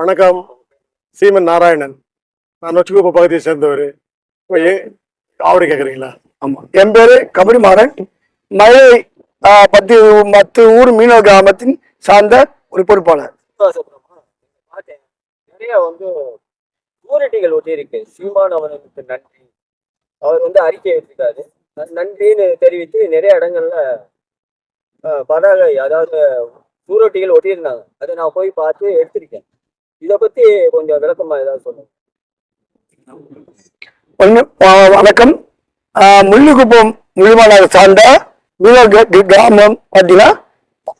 வணக்கம். சீமன் நாராயணன். நான் நொச்சிக்குப்பம் பகுதியை சேர்ந்தவர். அவரை கேட்குறீங்களா? ஆமாம், என் பேர் கபடி மாறன். மழை மற்ற ஊர் மீனவ கிராமத்தின் சார்ந்த ஒரு பொறுப்பாளர். நிறைய சூரட்டிகள் ஒட்டி இருக்கு. சீமான் அவர்களுக்கு நன்றி. அவர் அறிக்கை வச்சிருக்காரு. நன்றின்னு தெரிவித்து நிறைய இடங்கள்ல பதாகை, அதாவது சூரட்டிகள் ஒட்டியிருந்தாங்க. அதை நான் போய் பார்த்து எடுத்திருக்கேன். இதை பத்தி கொஞ்சம் விளக்கமா ஏதாவது சொல்லுங்க. வணக்கம். முள்ளிக்குப்பம் முழுமலாக சார்ந்த கிராமம் பார்த்தீங்கன்னா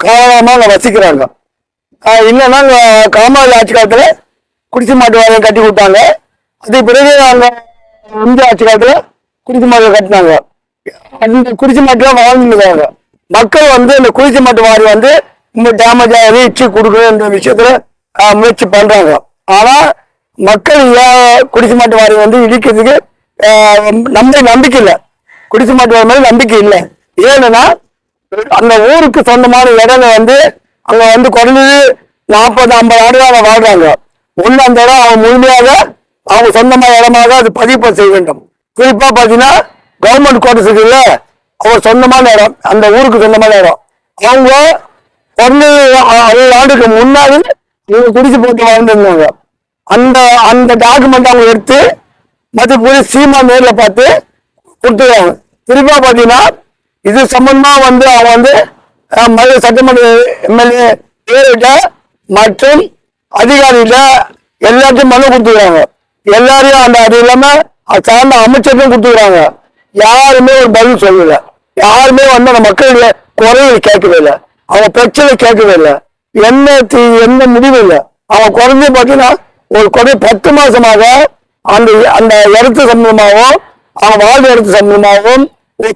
காலமாக வசிக்கிறாங்க. இல்லைன்னா காமராஜ் ஆட்சி காலத்துல குடிசை மாட்டு வாரியம் கட்டி கொடுத்தாங்க. அதுக்கு பிறகு அவங்க இந்திய ஆட்சி காலத்துல குடிசை மாட்டு கட்டினாங்க. அந்த குடிசை மாட்டுலாம் வாழ்ந்துருக்காங்க. மக்கள் அந்த குடிசை மாட்டு வாரியம் ரொம்ப டேமேஜ் ரீச்சு கொடுக்குற விஷயத்துல முயற்சி பண்றாங்க. ஆனா மக்கள் குடிசை மாட்டு வாரியம் இடிக்கிறதுக்கு நம்பிக்கை இல்லை. குடிசை மாட்டு வாரியம் மேல நம்பிக்கை இல்லை. ஏன்னா அந்த ஊருக்கு சொந்தமான இடங்க அங்க குறைஞ்சது 40-50 ஆண்டுகளாக வாழ்றாங்க. ஒண்ணு அந்த இடம் அவங்க முழுமையாக அவங்க சொந்தமான இடமாக அது பதிவு செய்ய வேண்டும். குறிப்பா பாத்தீங்கன்னா கவர்மெண்ட் குவார்டர்ஸ் இருக்குல்ல, அவர் சொந்தமான இடம், அந்த ஊருக்கு சொந்தமான இடம். அவங்க குறைஞ்சது 60 ஆண்டுக்கு முன்னாடி குடிசை போட்டு வாழ்ந்துருந்தாங்க. அந்த டாக்குமெண்ட் அவங்க எடுத்து மற்ற சீமா நேரில் பார்த்து கொடுத்துருவாங்க. குறிப்பா பாத்தீங்கன்னா இது சம்பந்தமா அவங்க மதுரை சட்டமன்ற எம்எல்ஏ பேரிட்ட மற்றும் அதிகாரிகிட்ட எல்லாத்தையும் மனு கொடுத்துக்கிறாங்க. எல்லாரையும் அது இல்லாம சார்ந்த அமைச்சரும் கொடுத்துக்கிறாங்க. யாருமே ஒரு பதில் சொல்லல. யாருமே அந்த மக்களுடைய குறைகள் கேட்கவே இல்லை. அவங்க பிரச்சனை கேட்கவே இல்லை. எந்த முடிவு இல்லை. அவங்க குறைஞ்சு பார்த்தீங்கன்னா ஒரு குறை 10 மாசமாக அந்த இடத்து சம்பந்தமாகவும் அவங்க வாழ்ந்த இடத்து சம்பந்தமாகவும்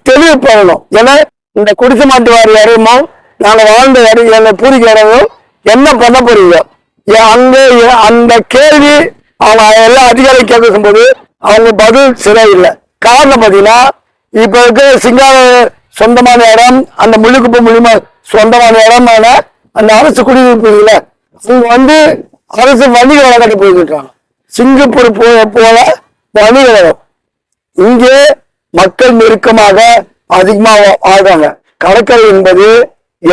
தெளிவு பண்ணணும். ஏன்னா இந்த குடிசை மாட்டு வாரிய இடமும் நாங்க வாழ்ந்த இடம் பூரிக்க இடமும் என்ன பண்ண போறீங்க? அங்க அந்த கேள்வி அவங்க எல்லா அதிகாரியும் கேட்கும் போது அவங்க பதில் சரியில்லை. காரணம் பார்த்தீங்கன்னா இப்ப இருக்க சிங்கார சொந்தமான இடம், அந்த முள்ளிக்குப்பம் மூலியமா சொந்தமான இடமான அந்த அரசு குடியிருப்புல அவங்க அரசு வணிக வளம் கட்டி போயிருக்காங்க. சிங்கப்பூர் போல வணிக வளம். இங்கே மக்கள் நெருக்கமாக அதிகமாக வாழ்றாங்க. கடற்கரை என்பது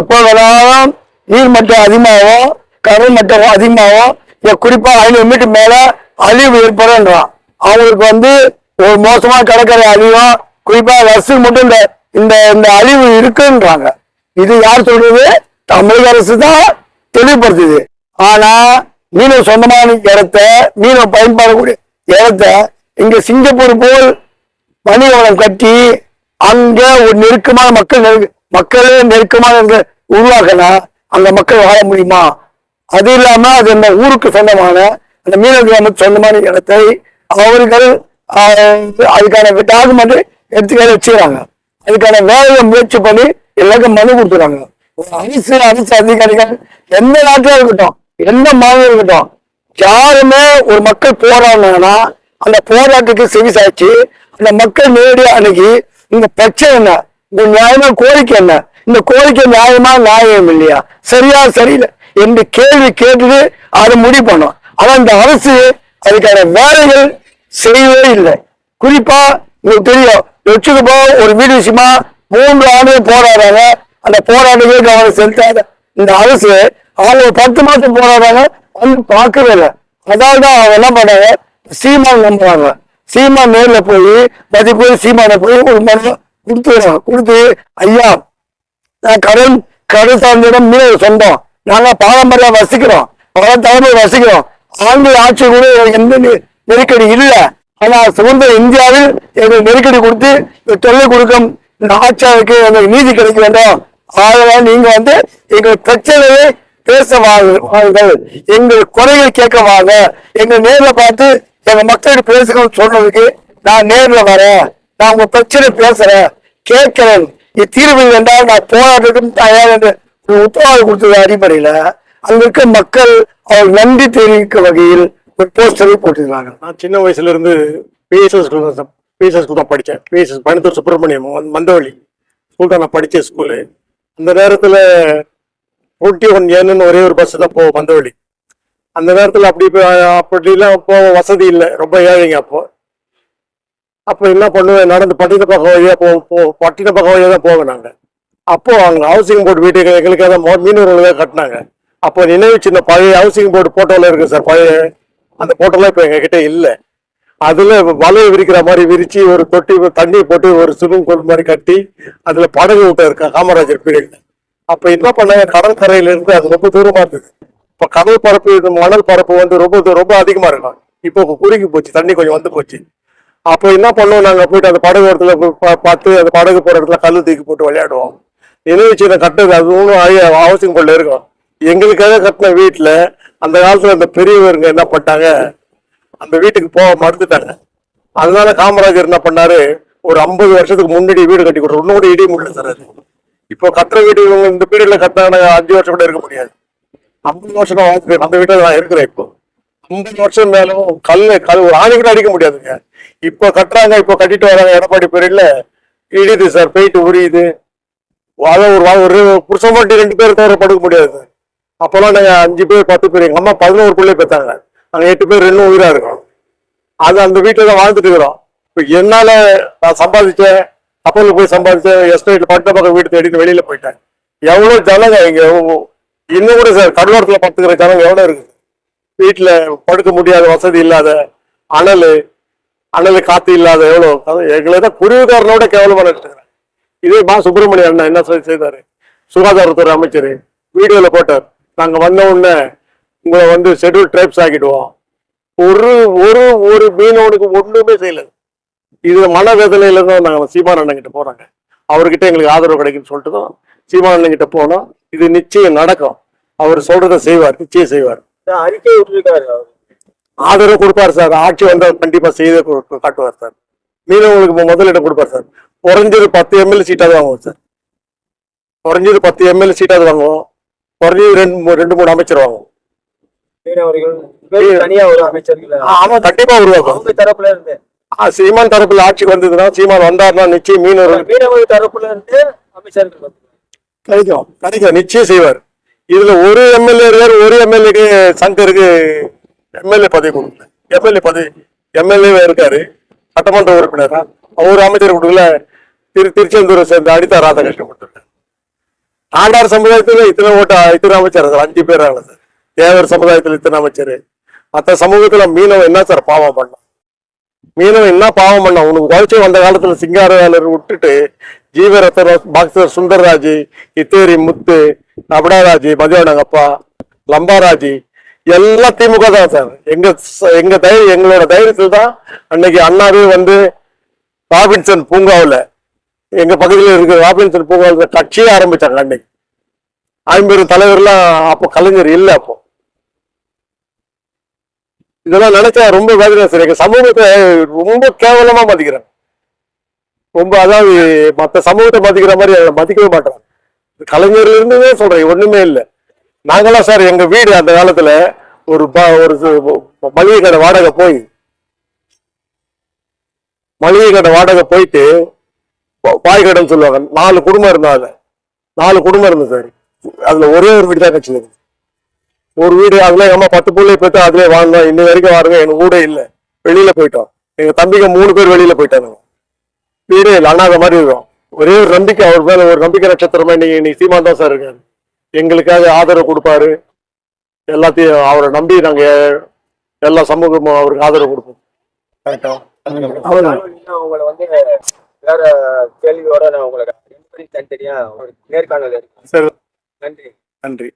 எப்போ வேணாலும் நீர்மட்டம் அதிகமாகும், கடல் மட்டம் அதிகமாகும். குறிப்பா 500 மீட்டர் மேல அழிவு ஏற்படுன்றான். அவங்களுக்கு ஒரு மோசமான கடற்கரை அழிவும், குறிப்பா வருஷம் மட்டும் இந்த அழிவு இருக்குன்றாங்க. இது யார் சொல்றது? தமிழக அரசு தான் தெளிவுபடுத்துது. ஆனா மீனவ சொந்தமான இடத்த, மீனவ பயன்படக்கூடிய இடத்த இங்க சிங்கப்பூர் போல் வணிக வளம் கட்டி அங்க ஒரு நெருக்கமான மக்களே நெருக்கமான உருவாக்கினா அங்க மக்கள் வாழ முடியுமா? அது இல்லாம அது அந்த ஊருக்கு சொந்தமான அந்த மீனவ கிராமத்துக்கு சொந்தமான இடத்தை அவர்கள் அதுக்கான டாக்குமெண்ட் எடுத்துக்காக வச்சுக்கிறாங்க. அதுக்கான வேலையை முயற்சி பண்ணி எல்லாருக்கும் மனு கொடுத்துறாங்க. அரசு அதிகாரிகள் எந்த நாட்டிலும் இருக்கட்டும், எந்த மாநிலம் இருக்கட்டும், யாருமே ஒரு மக்கள் போராடினாங்கன்னா அந்த போராட்டத்துக்கு செவிசாய்ச்சி அந்த மக்கள் நேரடியாக அணுகி இந்த பிரச்சனை என்ன, இந்த நியாயமான கோரிக்கை என்ன, இந்த கோரிக்கை நியாயமா நியாயம் இல்லையா, சரியா சரியில்லை என்று கேள்வி கேட்டுட்டு அதை முடிவு பண்ணும். ஆனா இந்த அரசு அதுக்கான வேலைகள் செய்யவே இல்லை. குறிப்பா உங்களுக்கு தெரியும், லட்சத்துக்கு ஒரு வீடு விஷயமா 3 ஆண்டுகள் போராடுறாங்க. அந்த போராட்டமே கவனம் செலுத்தாத இந்த அரசு அவங்க 10 மாசம் போராடுறாங்க, பார்க்கவே இல்லை. அதாவது அவங்க என்ன பண்றாங்க, சீமான் நம்புறாங்க. சீமான் நேர்ல போய் சீமான போய் ஒரு மனு கொடுத்து ஐயா நான் கடல் சார்ந்த இடம் மீனவ சொந்தம், நாங்க பாரம்பரிய வசிக்கிறோம், பல தலைமுறை வசிக்கிறோம், ஆங்கில ஆட்சி கூட எந்த நெருக்கடி இல்லை. ஆனா சுதந்திர இந்தியாவில் எங்களுக்கு நெருக்கடி கொடுத்து தொல்லை கொடுக்கும் இந்த ஆட்சியாருக்கு எங்களுக்கு நீதி கிடைக்க வேண்டும். அதனால நீங்க எங்கள் பிரச்சனையை பேச வாங்க, எங்கள் குறைகள் கேட்க வாங்க, எங்க நேர்ல பார்த்து எங்க மக்களுக்கு பேசுகிறோம் சொல்றதுக்கு நான் நேர்ல வரேன், நான் உங்க பிரச்சனை பேசுறேன், கேட்கிறேன், தீர்வு என்றால் நான் போராட்டத்துக்கும் தயார் என்று உத்தரவாதம் கொடுத்தது அடிப்படையில அங்க இருக்க மக்கள் அவர் நன்றி தெரிவிக்கும் வகையில் ஒரு போஸ்டரை போட்டிருக்காங்க. நான் சின்ன வயசுல இருந்து பிஎஸ்எஸ் ஸ்கூல் தான் படித்தேன். பிஎஸ்எஸ் பனத்தூர் சுப்பிரமணியம் மந்தவள்ளி ஸ்கூல் தான் நான் படித்தேன் ஸ்கூலு. அந்த நேரத்தில் 41N ஒரே ஒரு பஸ் தான் போகும் மந்தவள்ளி. அந்த நேரத்துல அப்படிலாம் போக வசதி இல்லை, ரொம்ப ஏழைங்க அப்போ என்ன பண்ணுவேன், நடந்து பட்டின பக்கம் வழியா பட்டின பக்கம் வழியா தான் போவேன் நாங்க. அப்போ அங்க ஹவுசிங் போர்டு வீட்டுக்கு எங்களுக்காக தான் மீனவர்களுக்காக கட்டினாங்க. அப்போ நினைவு சின்ன பழைய ஹவுசிங் போர்டு போட்டோல இருக்கு சார், பழைய அந்த போட்டோலாம் இப்போ எங்க கிட்ட இல்லை. அதுல வலையை விரிக்கிற மாதிரி விரிச்சு ஒரு தொட்டி தண்ணி போட்டு ஒரு ஸ்விம்மிங் பூல் மாதிரி கட்டி அதுல படகு விட்ட இருக்கா காமராஜர் பீரியட்ல. அப்ப என்ன பண்ணாங்க, கடல் கரையில இருந்து அது ரொம்ப தூரமா இருந்தது. இப்ப கடல் பரப்பு இது மணல் பரப்பு வந்து ரொம்ப ரொம்ப அதிகமா இருக்கும். இப்போ குறுகி போச்சு, தண்ணி கொஞ்சம் வந்து போச்சு. அப்போ என்ன பண்ணுவோம், நாங்க போயிட்டு அந்த படகு இடத்துல பார்த்து அந்த படகு போற இடத்துல கல்லு தூக்கி போட்டு விளையாடுவோம். நினைவு சின்னம் கட்டுறது அது ஒன்றும் ஹவுசிங் போர்டுல இருக்கும். எங்களுக்காக கட்டின வீட்டுல அந்த காலத்துல அந்த பெரியவருங்க என்ன பண்ணிட்டாங்க, அந்த வீட்டுக்கு போக மறுத்துட்டாங்க. அதனால காமராஜர் என்ன பண்ணாரு, ஒரு 50 வருஷத்துக்கு முன்னாடி வீடு கட்டி கொடுத்தாரு. இன்னொரு இடி முடியல சார் அது. இப்போ கட்டுற வீடு இவங்க இந்த பீரியட்ல கட்டினாங்க 5 வருஷம் கூட இருக்க முடியாது. 50 வருஷம் தான் வாழ்க்கை. அந்த வீட்டில் நான் இருக்கிறேன். இப்போ 50 வருஷம் மேலும் கல் ஒரு ஆணி கூட அடிக்க முடியாதுங்க. இப்போ கட்டுறாங்க, இப்போ கட்டிட்டு வராங்க. எடப்பாடி பீரியட்ல இடிது சார், போயிட்டு உரியுது. ஒரு புருஷன் மட்டும் 2 பேர் தவிர படுக்க முடியாது சார். அப்போல்லாம் நாங்கள் 5 பேர் 10 பேர், எங்க அம்மா 11 பிள்ளை பெற்றாங்க. நாங்கள் 8 பேர் இன்னும் உயிரா இருக்கோம். அது அந்த வீட்டில் தான் வாழ்ந்துட்டு இருக்கிறோம். இப்போ என்னால நான் சம்பாதிச்சேன், கப்பலில் போய் சம்பாதிச்சேன், எஸ்டேட்ல பட்ட பக்கம் வீடு தேடிட்டு வெளியில போயிட்டேன். எவ்வளவு ஜனங்க இங்க இன்னும் கூட சார் கடலோரத்துல படுத்துக்கிற ஜனங்க எவ்வளவு இருக்குது. வீட்டுல படுக்க முடியாத, வசதி இல்லாத, அனல் காத்து இல்லாத எவ்வளவு எங்களை தான் குருவிக்காரனோட கேவலமா நினைச்சுக்கிறேன். இதே சுப்பிரமணிய அண்ணா என்ன செய்தாரு, சுகாதாரத்துறை அமைச்சர் வீடியோல போட்டார், நாங்க வந்த உடனே உங்களை வந்து ஷெட்யூல் ட்ரைப்ஸ் ஆக்கிடுவோம். ஒரு ஒரு ஒரு மீனவனுக்கு ஒண்ணுமே செய்யல. இது மனவேதனையில தான் நாங்க சீமான் அண்ணன் கிட்ட போறாங்க. அவர்கிட்ட எங்களுக்கு ஆதரவு கிடைக்குன்னு சொல்லிட்டு தான் சீமான் அண்ணன் கிட்ட போனோம். இது நிச்சயம் நடக்கும், அவர் சொல்றதை செய்வார், நிச்சயம் செய்வார். அறிக்கை விட்டுருக்காரு, ஆதரவு கொடுப்பார் சார். ஆட்சி வந்தால் கண்டிப்பா செய்து காட்டுவார் சார். மீனவங்களுக்கு முதலிடம் கொடுப்பார் சார். குறைஞ்சது 10 எம்எல்ஏ சீட்டாவது வாங்குவோம் சார். குறைஞ்சது 10 எம்எல்ஏ சீட்டாவது வாங்குவோம். குறைஞ்சது 2-3 அமைச்சர் வாங்குவோம். தனியா ஒரு அமைச்சர்கள் ஆமா கண்டிப்பா உருவாக்கும். அவங்க தரப்புல இருந்து சீமான் தரப்புல ஆட்சிக்கு வந்ததுன்னா, சீமான் வந்தாருன்னா நிச்சயம் மீனவர்கள் தரப்புல இருந்து அமைச்சர்கள் கிடைக்கும், நிச்சயம் செய்வார். இதுல ஒரு எம்எல்ஏ இருக்காரு, ஒரு எம்எல்ஏக்கு சங்கருக்கு எம்எல்ஏ பதவி கொடுக்கல. எம்எல்ஏ இருக்காரு, சட்டமன்ற உறுப்பினரா, ஒரு அமைச்சர் கொடுக்கல. திருச்செந்தூரை சேர்ந்த அனிதா ராதாகிருஷ்ணன் கொடுத்துருக்காரு. ஆண்டார் சமுதாயத்துல இத்தனை அமைச்சர் சார், 5 பேர் ஆகல சார். தேவர் சமுதாயத்துல இத்தனை அமைச்சர். மற்ற சமூகத்துல மீனவன் என்ன சார் பாவம் பண்ணான்? மீனவன் என்ன பாவம் பண்ணான்? உனக்கு குறைச்சி வந்த காலத்துல சிங்காரவேலர் விட்டுட்டு ஜீவரத்தர், பாக்ஸர் சுந்தர்ராஜ், இத்தேரி முத்து, நபடாராஜ், மதியானங்கப்பா, லம்பாராஜி எல்லாம் திமுக தான் சார். எங்களோட தைரியத்தில் தான் அன்னைக்கு அண்ணாவே வந்து ராபின்சன் பூங்காவில், எங்க பகுதியில் இருக்கிற ராபின்சன் பூங்காவில் கட்சியே ஆரம்பிச்சாங்க. அன்னைக்கு 50 தலைவர்லாம் அப்போ கலைஞர் இல்லை. அப்போ இதெல்லாம் நினைச்சா ரொம்ப வேதனை சார். எங்க சமூகத்தை ரொம்ப கேவலமா மதிக்கிறாங்க. ரொம்ப, அதாவது மற்ற சமூகத்தை மதிக்கிற மாதிரி மதிக்கவே மாட்டாங்க. கலைஞர்ல இருந்ததே சொல்றேன், ஒண்ணுமே இல்லை. நாங்களாம் சார் எங்க வீடு அந்த காலத்துல ஒரு மளிகை கடை வாடகை போயிட்டு பாய்கடைன்னு சொல்லுவாங்க. 4 குடும்பம் இருந்தாங்க. 4 குடும்பம் இருந்தது சார். அதுல ஒரே ஒரு வீடு தான் கட்சி. ஒரு வீடு, அதுல எங்க அம்மா 10 பிள்ளை போயிட்டு அதுலயே வாழ்ந்தோம். இன்ன வரைக்கும் வாருங்க, எனக்கு வீடே இல்லை, வெளியில போயிட்டோம். எங்க தம்பிக்கு 3 பேர் வெளியில போயிட்டாங்க. வீடே இல்லை, அண்ணாத மாதிரி இருக்கும். ஒரே ஒரு நம்பிக்கை, அவர் மேல ஒரு நம்பிக்கை நட்சத்திரமா இன்னைக்கு சீமான் தான் சார் இருக்காரு. எங்களுக்காக ஆதரவு கொடுப்பாரு. எல்லாத்தையும் அவரை நம்பி நாங்க எல்லா சமூகமும் அவருக்கு ஆதரவு கொடுப்போம். உங்களை வந்து வேற கேள்வியோட நான் உங்களை தனித்தனியா நேர்காணல். சரி, நன்றி. நன்றி.